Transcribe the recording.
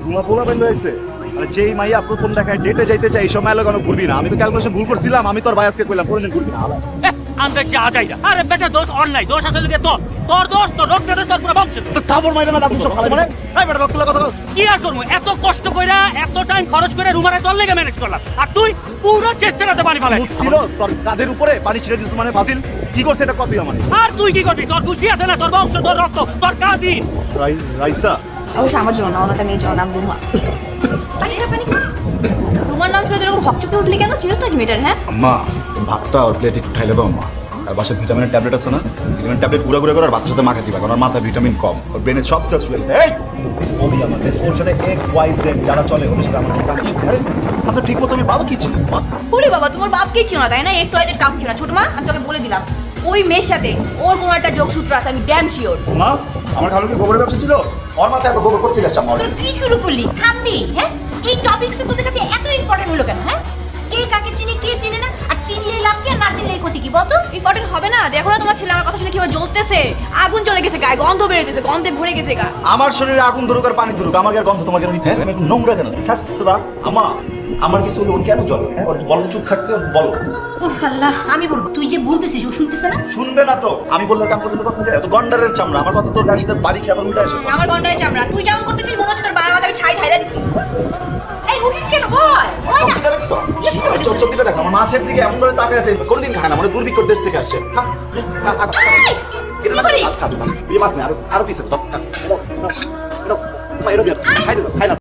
তোমার পোলা বেন রয়েছে মানে যেই মাইয়া প্রথম দেখায় ডেটে যাইতে চাই এই সময় কেন ঘুরবি না? আমি তো ক্যালকুলেশন ভুল করছিলাম, আমি তোর ভাই আজকে কইলাম কোনদিন ঘুরবি না। আমরা যা যাই না আরে বেটা দোষ অন্যায় দোষ আসলে কি তোর দোষ তোর রক্ত দোষ তোর পুরো বংশ তো থাপড় মাইরা না আপনি সব খালি মানে এই বেটা রক্তলা কথা বল। কি আর করবো এত কষ্ট কইরা এত টাইম খরচ করে রুমারে তোর লেগে ম্যানেজ করলাম আর তুই পুরো চেষ্টাটাতে পানি ফেলাই মুখ ছিল তোর কাজের উপরে পানি ছিড়ে দিস মানে ফাজিল কি করছে এটা কতই আমার আর তুই কি করবি তোর খুশি আছে না তোর বংশ তোর রক্ত তোর কাজই রাইসা অবশ্য আমার জন্য না, ওনাটা মেয়ে নাম রুমা। রুমার নাম শুনে এরকম হকচকে উঠলি কেন? ছিল তো কি মেয়েটার? হ্যাঁ আম্মা ভাতটা ওর প্লেট একটু ঠাইলে দাও আম্মা। আর বাসায় ভিটামিনের ট্যাবলেট আছে না, ভিটামিন ট্যাবলেট গুঁড়া গুঁড়া করে আর ভাতের সাথে মাখা দিবা, কারণ ওর মাথায় ভিটামিন কম, ওর ব্রেনে সব সেলস হয়েছে। এই ওই আমার ওর সাথে এক্স ওয়াই জেড যারা চলে ওদের সাথে আমার কানেকশন। আরে মাথা ঠিক মতো আমি বাবা কি ছিল মা? ওরে বাবা, তোমার বাপকেই ছিল না তাই না? এক্স ওয়াই জেড কাউকে ছিল না। ছোট মা, আমি তোকে বলে দিলাম ওই মেয়ের সাথে ওর কোনো একটা যোগসূত্র আছে, আমি ড্যাম শিওর। মা আমার খালু কি গোবরের ব্যবসা ছিল? ওর মাথায় এত গোবর করতে গেছে আমার। তোর কি শুরু করলি? থামবি? হ্যাঁ, এই টপিকসটা তোদের কাছে এত ইম্পর্টেন্ট হলো কেন? হ্যাঁ, কে কাকে চিনে কে চিনে না, আর চিনলেই লাভ কি আর না চিনলেই ক্ষতি কি বলতো? ইম্পর্টেন্ট হবে না? দেখো না তোমার ছেলে আমার কথা শুনে কিভাবে জ্বলতেছে, আগুন জ্বলে গেছে গায়ে, গন্ধ বেরোতেছে, গন্ধে ভরে গেছে গা। আমার শরীরে আগুন ধরুক আর পানি ধরুক, আমার গায়ের গন্ধ তোমার কেন নিতে হবে? আমি নোংরা কেন স্যাসরা? আমা আমার কিছু হলো ওর কেন জ্বলে? হ্যাঁ বলো, চুপ থাকতে বলো। ও আল্লাহ, আমি বলবো, তুই যে বলতেছিস ও শুনতেছে না? শুনবে না তো, আমি বললে কাম পর্যন্ত কথা যায়? এত গন্ডারের চামড়া, আমার কথা তোর গায়ের সাথে বাড়ি খেয়ে উঠে আসে। আমার গন্ডারে চামড়া, তুই যেমন করতেছিস মনে হচ্ছে তোর বাবার মাথায় আমি ছাই ঢাইলা দিচ্ছি। এই উঠিস কেন? বল বল না। চোখটা দেখছো? চোখটা দেখো, আমার মাছের দিকে এমন করে তাকিয়ে আছে, কোনদিন খায় না, মানে দুর্ভিক্ষর দেশ থেকে আসছে। এই, কি করিস? আরো পিছে দাও, এটা দিয়ে খাই দাও, খাই দাও।